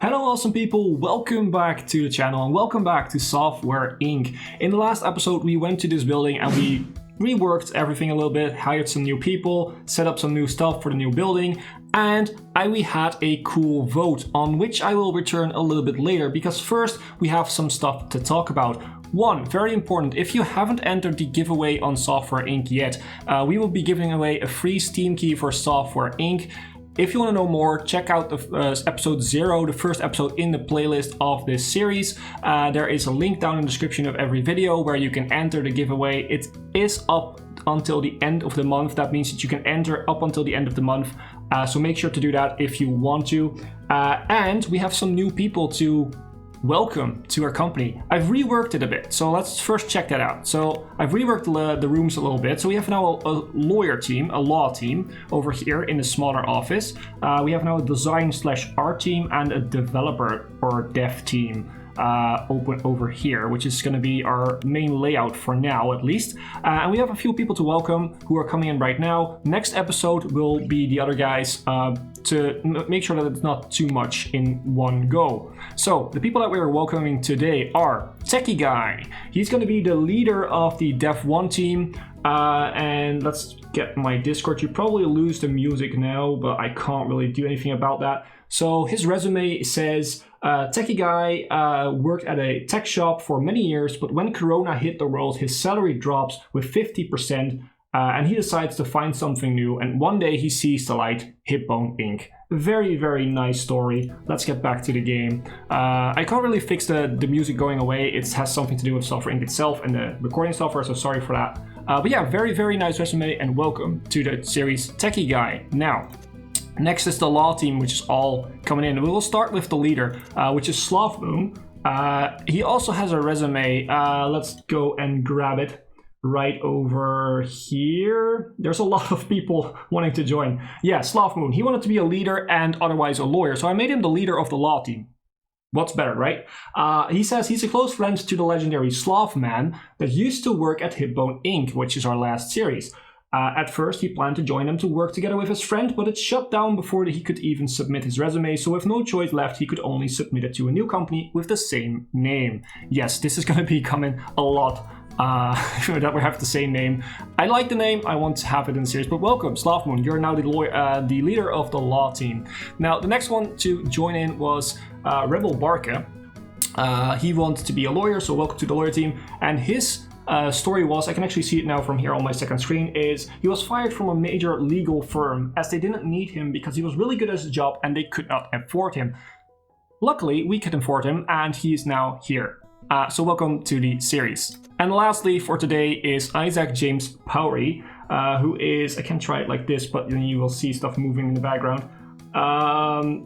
Hello awesome people, welcome back to the channel and welcome back to Software Inc. In the last episode we went to this building and we reworked everything a little bit, hired some new people, set up some new stuff for the new building, and we had a cool vote on which I will return a little bit later because first we have some stuff to talk about. One, very important, if you haven't entered the giveaway on Software Inc. yet, we will be giving away a free Steam key for Software Inc. If you want to know more, check out the episode 0, the first episode in the playlist of this series. There is a link down in the description of every video where you can enter the giveaway. It is up until the end of the month. That means that you can enter up until the end of the month. So make sure to do that if you want to. And we have some new people to welcome to our company. I've reworked it a bit, so let's first check that out. So I've reworked the rooms a little bit. So we have now a lawyer team, a law team over here in the smaller office. We have now a design/art team and a developer or dev team open over here, which is going to be our main layout for now at least. And we have a few people to welcome who are coming in right now. Next episode will be the other guys to make sure that it's not too much in one go. So the people that we are welcoming today are Techie Guy. He's going to be the leader of the Dev 1 team. And let's get my Discord. You probably lose the music now, but I can't really do anything about that. So his resume says, Techie Guy worked at a tech shop for many years, but when Corona hit the world, his salary drops with 50%, and he decides to find something new, and one day he sees the light, Hipbone Inc. Very, very nice story. Let's get back to the game. I can't really fix the music going away. It has something to do with Software Inc. itself and the recording software, so sorry for that. But yeah, very, very nice resume, and welcome to the series Techie Guy. Now, next is the law team, which is all coming in. We will start with the leader, which is Slothmoon. He also has a resume. Let's go and grab it right over here. There's a lot of people wanting to join. Yeah, Slothmoon. He wanted to be a leader and otherwise a lawyer, so I made him the leader of the law team. What's better, right? He says he's a close friend to the legendary Slothman that used to work at Hipbone Inc., which is our last series. At first, he planned to join them to work together with his friend, but it shut down before he could even submit his resume, so with no choice left, he could only submit it to a new company with the same name. Yes, this is going to be coming a lot, that we have the same name. I like the name, I want to have it in the series, but welcome, Slothmoon, you're now the leader of the law team. Now, the next one to join in was Rebel Barca. He wanted to be a lawyer, so welcome to the lawyer team, and his story was, I can actually see it now from here on my second screen, is he was fired from a major legal firm as they didn't need him because he was really good at his job and they could not afford him. Luckily, we could afford him and he is now here. So welcome to the series. And lastly for today is Isaac James Powery, who is, I can try it like this, but then you will see stuff moving in the background.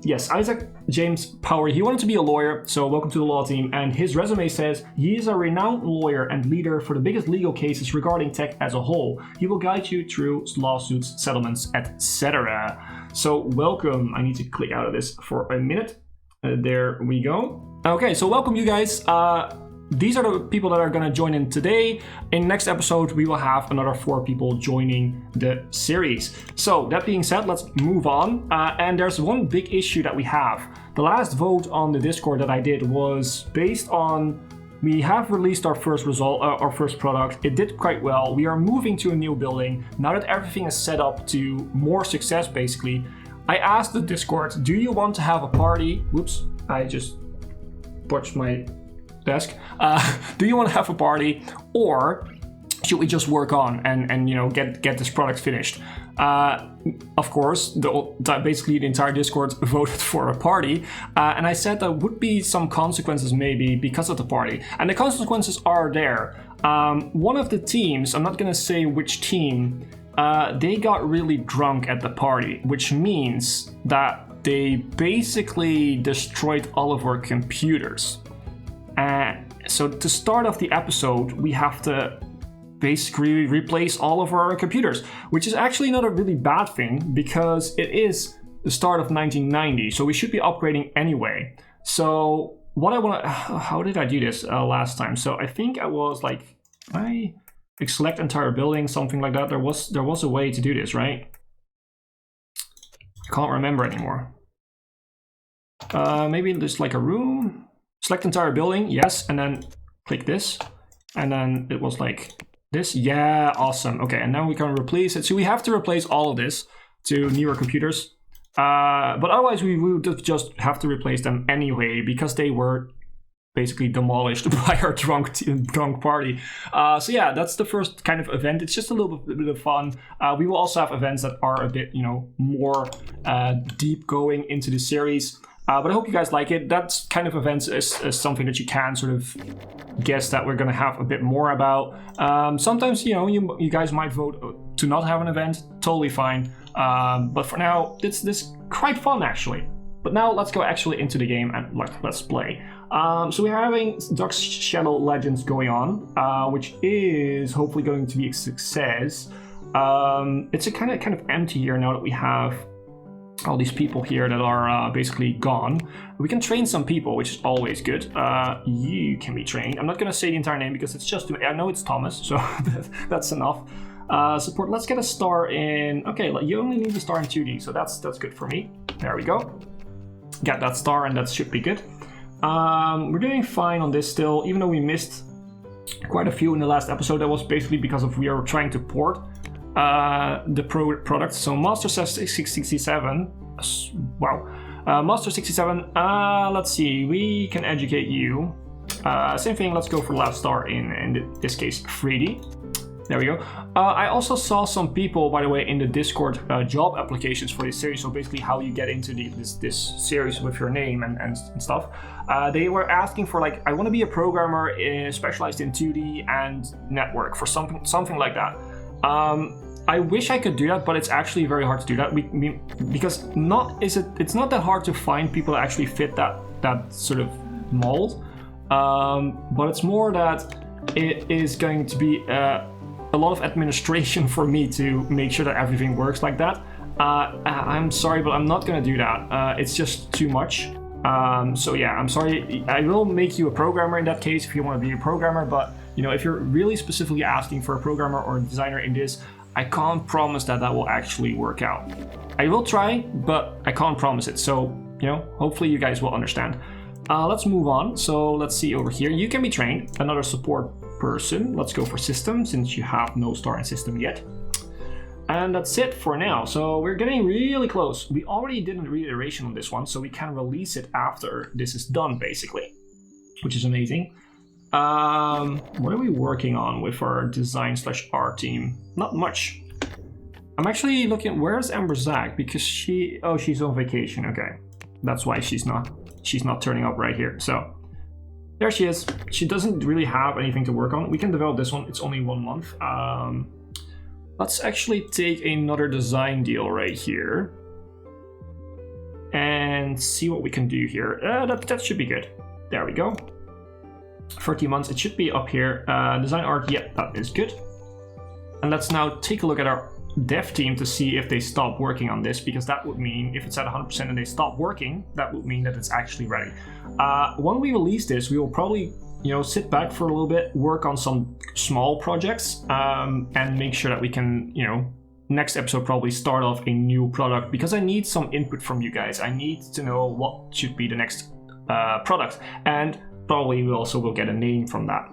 Yes, Isaac James Power. He wanted to be a lawyer, so welcome to the law team. And his resume says he is a renowned lawyer and leader for the biggest legal cases regarding tech as a whole. He will guide you through lawsuits, settlements, etc. So welcome. I need to click out of this for a minute. There we go. Okay, so welcome you guys. These are the people that are going to join in today. In next episode, we will have another 4 people joining the series. So that being said, let's move on. And there's one big issue that we have. The last vote on the Discord that I did was based on, we have released our first result, our first product. It did quite well. We are moving to a new building. Now that everything is set up to more success, basically, I asked the Discord, do you want to have a party? Whoops, I just botched my desk. Do you want to have a party, or should we just work on and you know get this product finished? Of course, basically the entire Discord voted for a party, and I said there would be some consequences maybe because of the party, and the consequences are there. One of the teams, I'm not gonna say which team, they got really drunk at the party, which means that they basically destroyed all of our computers. So to start off the episode, we have to basically replace all of our computers, which is actually not a really bad thing because it is the start of 1990, so we should be upgrading anyway. So what I want to, how did I do this last time? So I think I was like, I select entire building, something like that. There was a way to do this, right? I can't remember anymore. Maybe just like a room. Select entire building, yes, and then click this. And then it was like this. Yeah, awesome. Okay, and now we can replace it. So we have to replace all of this to newer computers. But otherwise we would just have to replace them anyway because they were basically demolished by our drunk party. So yeah, that's the first kind of event. It's just a little bit of fun. We will also have events that are a bit, more deep going into the series. But I hope you guys like it. That kind of events is something that you can sort of guess that we're going to have a bit more about. Sometimes, you guys might vote to not have an event. Totally fine. But for now, this quite fun actually. But now let's go actually into the game and let's play. So we're having Dark Shadow Legends going on, which is hopefully going to be a success. It's a kind of empty here now that we have all these people here that are basically gone. We can train some people, which is always good. You can be trained. I'm not going to say the entire name because it's just, I know it's Thomas, so that's enough. Support, let's get a star in, okay, you only need a star in 2D, so that's good for me. There we go. Get that star and that should be good. We're doing fine on this still, even though we missed quite a few in the last episode. That was basically because we are trying to port the product. So Master says 667. Wow. Master 67. Let's see. We can educate you. Same thing. Let's go for last star in this case 3D. There we go. I also saw some people, by the way, in the Discord job applications for this series. So basically how you get into this series with your name and stuff. They were asking for I want to be a programmer specialized in 2D and network for something like that. I wish I could do that, but it's actually very hard to do that. Because it's not that hard to find people that actually fit that sort of mold. But it's more that it is going to be a lot of administration for me to make sure that everything works like that. I'm sorry, but I'm not going to do that. It's just too much. So yeah, I'm sorry. I will make you a programmer in that case if you want to be a programmer, but if you're really specifically asking for a programmer or a designer in this, I can't promise that will actually work out. I will try, but I can't promise it. So, hopefully you guys will understand. Let's move on. So let's see over here. You can be trained. Another support person. Let's go for system since you have no star in system yet. And that's it for now. So we're getting really close. We already did a reiteration on this one, so we can release it after this is done, basically, which is amazing. What are we working on with our design/art team? Not much. I'm actually looking, where's Amber Zach? Because she's on vacation. Okay, that's why she's not turning up right here. So there she is. She doesn't really have anything to work on. We can develop this one. It's only 1 month. Let's actually take another design deal right here and see what we can do here. That should be good. There we go. 30 months, it should be up here. Design art, yeah, that is good. And let's now take a look at our dev team to see if they stop working on this, because that would mean if it's at 100% and they stop working, that would mean that it's actually ready. When we release this, we will probably sit back for a little bit, work on some small projects, and make sure that we can, next episode probably start off a new product, because I need some input from you guys. I need to know what should be the next product, and probably we also will get a name from that.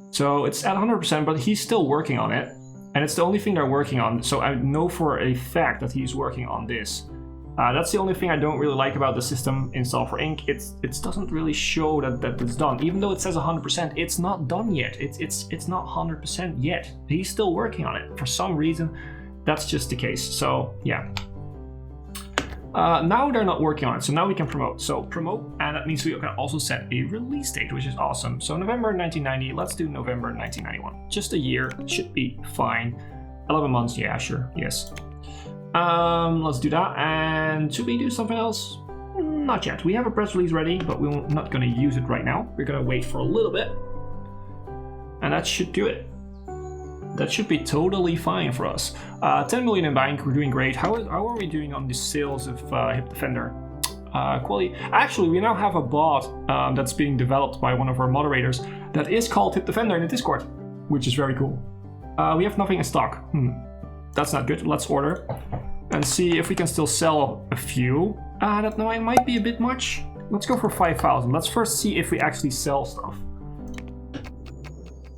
So it's at 100%, but he's still working on it, and it's the only thing they're working on. So I know for a fact that he's working on this. That's the only thing I don't really like about the system in Software Inc. It doesn't really show that it's done. Even though it says 100%, it's not done yet. It's not 100% yet. He's still working on it. For some reason, that's just the case. So yeah. Now they're not working on it, so now we can promote. So promote, and that means we can also set a release date, which is awesome. So November 1990, let's do November 1991. Just a year, should be fine. 11 months, yeah, sure, yes. Let's do that, and should we do something else? Not yet. We have a press release ready, but we're not going to use it right now. We're going to wait for a little bit, and that should do it. That should be totally fine for us. 10 million in bank, we're doing great. How are we doing on the sales of Hip Defender? Quality. Actually, we now have a bot that's being developed by one of our moderators that is called Hip Defender in the Discord, which is very cool. We have nothing in stock. That's not good. Let's order and see if we can still sell a few. That might be a bit much. Let's go for 5,000. Let's first see if we actually sell stuff.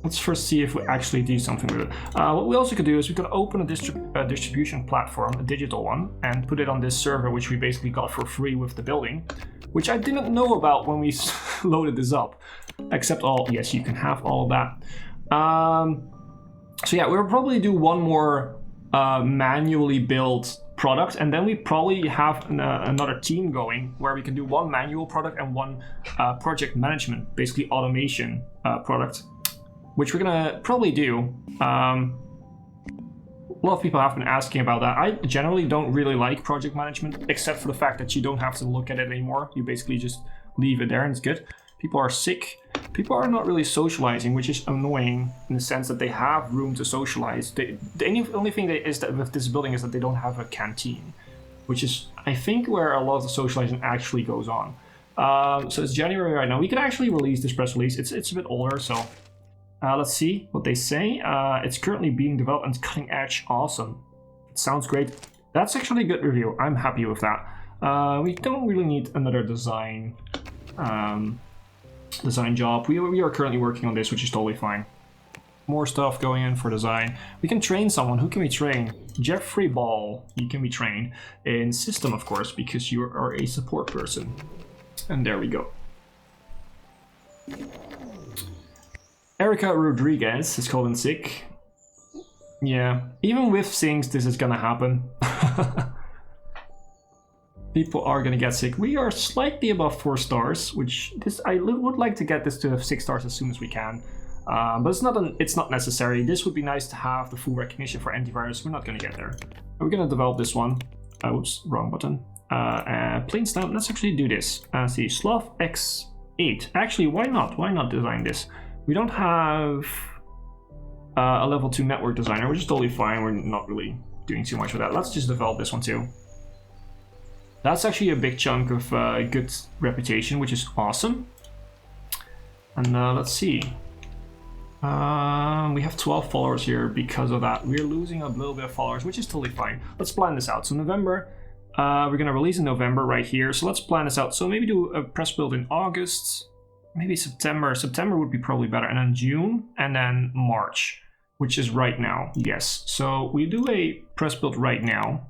Let's first see if we actually do something with it. What we also could do is we could open a distribution platform, a digital one, and put it on this server, which we basically got for free with the building, which I didn't know about when we loaded this up. Except yes, you can have all of that. So yeah, we'll probably do one more manually built product, and then we probably have another team going where we can do one manual product and one project management, basically automation product, which we're gonna probably do. A lot of people have been asking about that. I generally don't really like project management, except for the fact that you don't have to look at it anymore. You basically just leave it there and it's good. People are sick. People are not really socializing, which is annoying in the sense that they have room to socialize. The only thing is that with this building is that they don't have a canteen, which is, I think, where a lot of the socializing actually goes on. So it's January right now. We could actually release this press release. It's a bit older, so let's see what they say. It's currently being developed and cutting edge. Awesome. It sounds great. That's actually a good review. I'm happy with that. We don't really need another design job. We are currently working on this, which is totally fine. More stuff going in for design. We can train someone. Who can we train? Jeffrey Ball. You can be trained in system, of course, because you are a support person. And there we go. Erica Rodriguez is called in sick. Yeah, even with things, this is gonna happen. People are gonna get sick. We are slightly above 4 stars, which I would like to get this to 6 stars as soon as we can. But it's not necessary. This would be nice to have the full recognition for antivirus. We're not gonna get there. We're gonna develop this one. Oops, wrong button. Plain stamp. Let's actually do this. See, Sloth X8. Actually, why not? Why not design this? We don't have a level 2 network designer, which is totally fine. We're not really doing too much with that. Let's just develop this one too. That's actually a big chunk of good reputation, which is awesome. And let's see. We have 12 followers here because of that. We're losing a little bit of followers, which is totally fine. Let's plan this out. So November, we're going to release in November right here. So let's plan this out. So maybe do a press build in August. Maybe September. September would be probably better. And then June, and then March, which is right now. Yes. So we do a press build right now.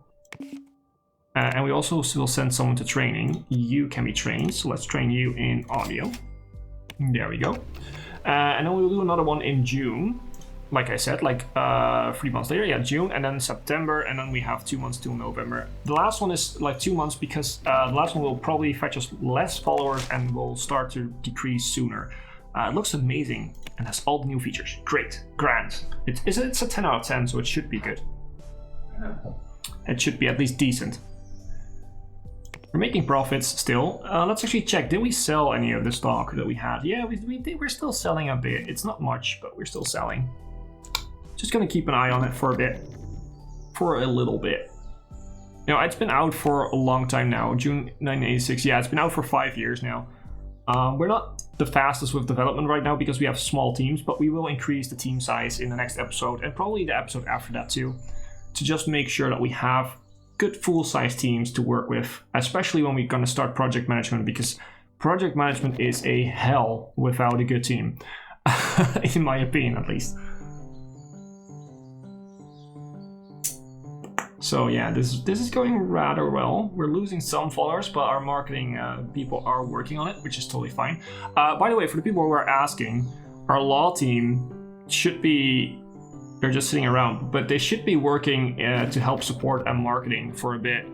And we also will send someone to training. You can be trained. So let's train you in audio. There we go. And then we'll do another one in June. Like I said, like 3 months later. Yeah, June, and then September. And then we have 2 months till November. The last one is like 2 months because the last one will probably fetch us less followers and will start to decrease sooner. It looks amazing and has all the new features. Great, grand. It's a 10 out of 10, so it should be good. It should be at least decent. We're making profits still. Let's actually check. Did we sell any of the stock that we had? Yeah, we're still selling a bit. It's not much, but we're still selling. Just gonna keep an eye on it for a bit. For a little bit. You know, it's been out for a long time now. June 1986. Yeah, it's been out for 5 years now. We're not the fastest with development right now because we have small teams, but we will increase the team size in the next episode and probably the episode after that too, to just make sure that we have good full-size teams to work with, especially when we're going to start project management, because project management is a hell without a good team, in my opinion at least. So yeah, this is going rather well. We're losing some followers, but our marketing people are working on it, which is totally fine. By the way, for the people who are asking, our law team should be... They're just sitting around, but they should be working to help support and marketing for a bit.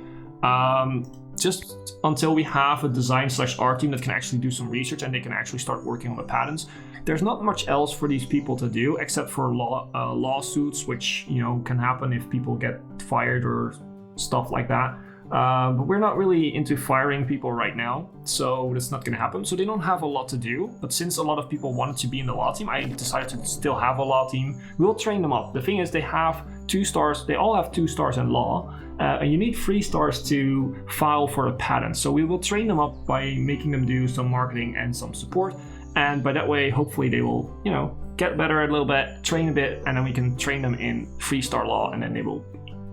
Just until we have a design/art team that can actually do some research and they can actually start working on the patents. There's not much else for these people to do except for lawsuits, which, you know, can happen if people get fired or stuff like that. But we're not really into firing people right now, so that's not going to happen. So they don't have a lot to do, but since a lot of people wanted to be in the law team, I decided to still have a law team. We'll train them up. The thing is, they have 2 stars. They all have 2 stars in law, and you need 3 stars to file for a patent. So we will train them up by making them do some marketing and some support, and by that way, hopefully they will, you know, get better a little bit, train a bit, and then we can train them in 3-star law, and then they will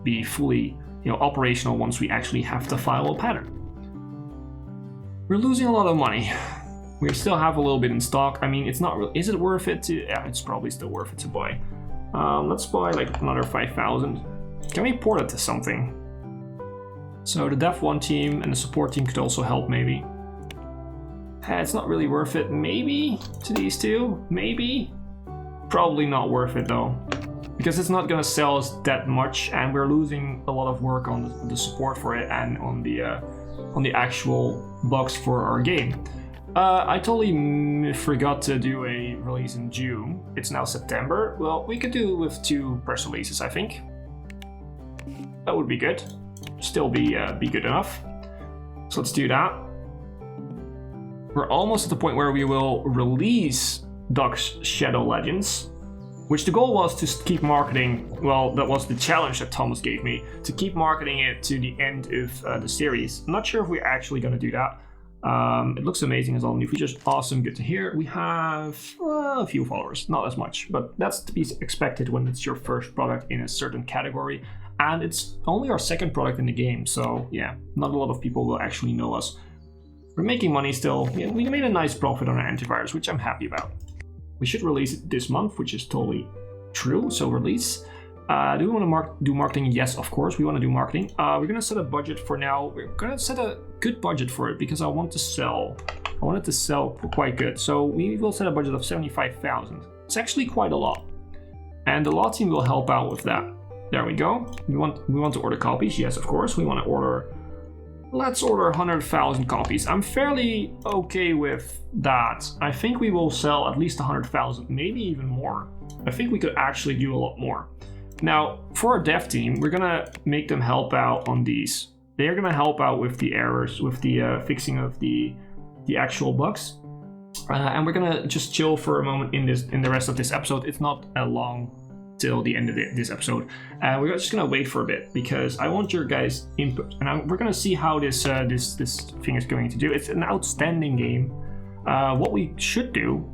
be fully, you know, operational once we actually have to file a patent. We're losing a lot of money. We still have a little bit in stock. I mean, it's not really, is it worth it to, yeah, it's probably still worth it to buy. Let's buy like another 5,000. Can we port it to something? So the dev 1 team and the support team could also help maybe. It's not really worth it, maybe, to these two, maybe. Probably not worth it though, because it's not gonna sell us that much and we're losing a lot of work on the support for it and on the actual bugs for our game. I totally forgot to do a release in June. It's now September. Well, we could do with 2 press releases, I think. That would be good. Still be good enough. So let's do that. We're almost at the point where we will release Duck's Shadow Legends, which the goal was to keep marketing. Well, that was the challenge that Thomas gave me, to keep marketing it to the end of the series. I'm not sure if we're actually going to do that. It looks amazing as all new features. Awesome, good to hear. We have a few followers, not as much, but that's to be expected when it's your first product in a certain category. And it's only our 2nd product in the game, so yeah, not a lot of people will actually know us. We're making money still. Yeah, we made a nice profit on our antivirus, which I'm happy about. We should release it this month, which is totally true, so release. Do we want to do marketing? Yes, of course, we want to do marketing. We're going to set a budget for now. We're going to set a good budget for it because I want to sell. I want it to sell quite good. So we will set a budget of 75,000. It's actually quite a lot. And the law team will help out with that. There we go. We want to order copies. Yes, of course. We want to order. Let's order 100,000 copies. I'm fairly okay with that. I think we will sell at least 100,000, maybe even more. I think we could actually do a lot more. Now, for our dev team, we're gonna make them help out on these. They're gonna help out with the errors, with the fixing of the actual bugs. And we're gonna just chill for a moment in the rest of this episode. It's not a long till the end of this episode. We're just gonna wait for a bit because I want your guys' input, and we're gonna see how this thing is going to do. It's an outstanding game. What we should do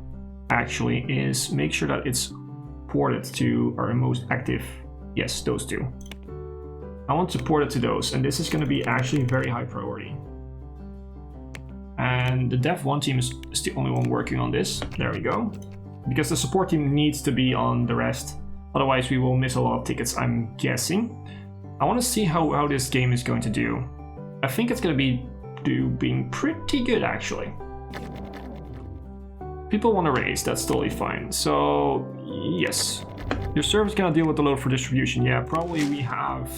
actually is make sure that it's ported to our most active. Yes, those 2. I want to port it to those, and this is going to be actually very high priority. And the dev 1 team is the only one working on this. There we go. Because the support team needs to be on the rest. Otherwise, we will miss a lot of tickets, I'm guessing. I want to see how this game is going to do. I think it's going to be being pretty good, actually. People want to raise, that's totally fine. So, yes. Your server's going to deal with the load for distribution. Yeah, probably we have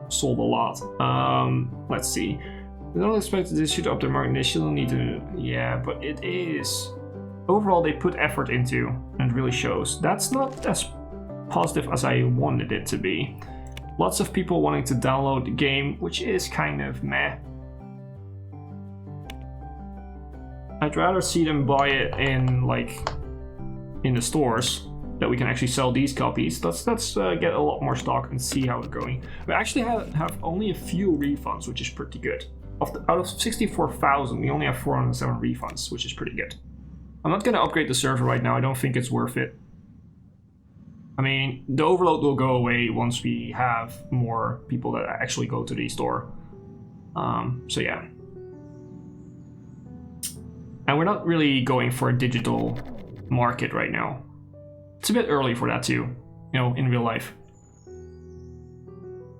sold a lot. Let's see. We don't expect this should up their market. They still need to... Yeah, but it is... Overall, they put effort into, and it really shows. That's not as positive as I wanted it to be. Lots of people wanting to download the game, which is kind of meh. I'd rather see them buy it in the stores, that we can actually sell these copies. Let's get a lot more stock and see how it's going. We actually have only a few refunds, which is pretty good. Out of 64,000, we only have 407 refunds, which is pretty good. I'm not going to upgrade the server right now. I don't think it's worth it. I mean, the overload will go away once we have more people that actually go to the store. So yeah. And we're not really going for a digital market right now. It's a bit early for that too, in real life.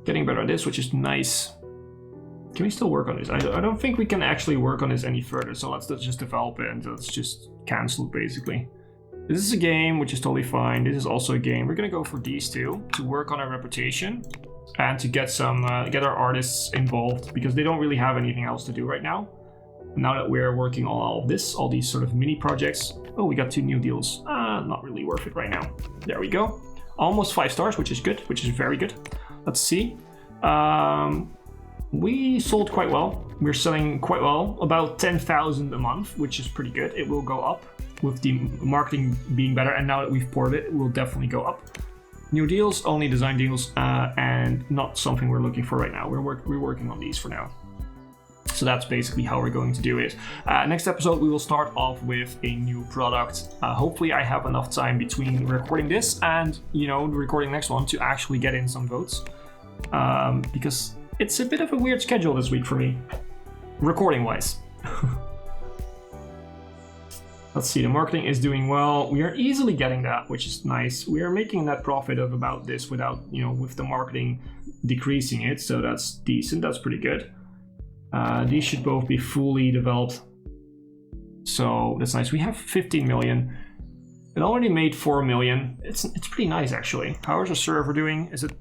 Getting better at this, which is nice. Can we still work on this? I don't think we can actually work on this any further, so let's just develop it and let's just cancel it basically. This is a game, which is totally fine. This is also a game. We're gonna go for these 2 to work on our reputation and to get get our artists involved because they don't really have anything else to do right now. Now that we're working on all of this, all these sort of mini projects. Oh, we got 2 new deals. Not really worth it right now. There we go. Almost 5 stars, which is good, which is very good. Let's see. We sold quite well. We're selling quite well, about 10,000 a month, which is pretty good. It will go up with the marketing being better, and now that we've ported it will definitely go up. New deals, only design deals, and not something we're looking for right now. We're working on these for now. So that's basically how we're going to do it. Next episode, we will start off with a new product. Hopefully I have enough time between recording this and, recording the next one to actually get in some votes. Because it's a bit of a weird schedule this week for me, recording-wise. Let's see, the marketing is doing well. We are easily getting that, which is nice. We are making that profit of about this without, with the marketing decreasing it. So that's decent. That's pretty good. These should both be fully developed. So that's nice. We have 15 million. It already made 4 million. It's pretty nice, actually. How is the server doing? Is it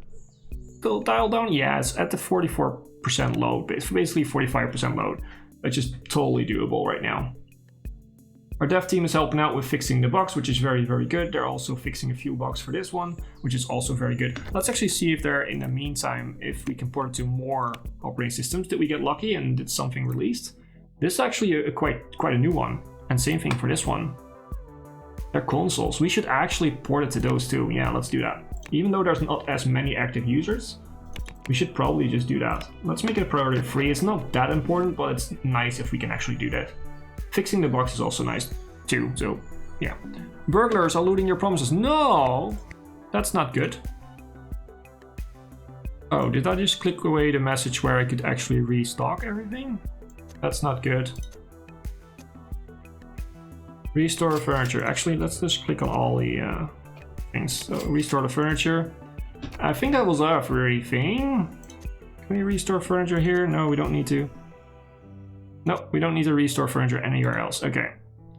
still dialed down? Yeah, it's at the 44% load. It's basically 45% load, which is totally doable right now. Our dev team is helping out with fixing the bugs, which is very, very good. They're also fixing a few bugs for this one, which is also very good. Let's actually see if there, in the meantime, if we can port it to more operating systems. Did we get lucky and did something released? This is actually quite a new one. And same thing for this one. They're consoles. We should actually port it to those too. Yeah, let's do that. Even though there's not as many active users, we should probably just do that. Let's make it priority free. It's not that important, but it's nice if we can actually do that. Fixing the box is also nice too, so yeah. Burglars are looting your promises. No! That's not good. Oh, did I just click away the message where I could actually restock everything? That's not good. Restore furniture. Actually, let's just click on all the things. So restore the furniture. I think that was everything. Can we restore furniture here? No, we don't need to. No, we don't need to restore furniture anywhere else. Okay,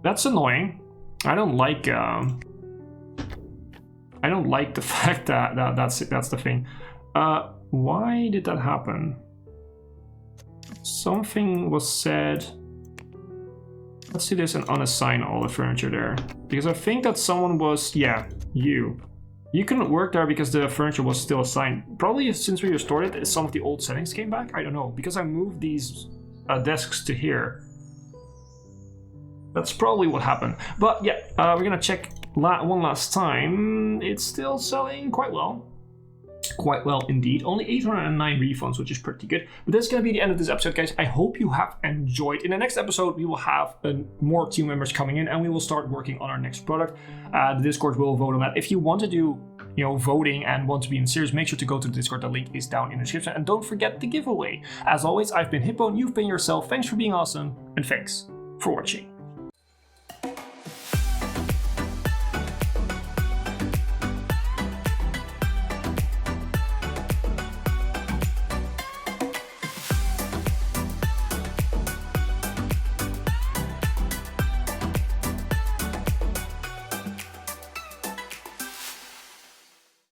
that's annoying. I don't like the fact that that's the thing. Why did that happen? Something was said. Let's do this and unassign all the furniture there, because I think that someone was, yeah, you couldn't work there because the furniture was still assigned. Probably since we restored it, some of the old settings came back. I don't know, because I moved these desks to here. That's probably what happened. But yeah, we're gonna check one last time. It's still selling quite well. Quite well indeed. Only 809 refunds, which is pretty good. But that's gonna be the end of this episode, guys. I hope you have enjoyed. In the next episode, we will have more team members coming in, and we will start working on our next product. The Discord will vote on that. If you want to do voting and want to be in series, make sure to go to the Discord. The link is down in the description. And don't forget the giveaway. As always, I've been Hipbone, you've been yourself. Thanks for being awesome, and thanks for watching.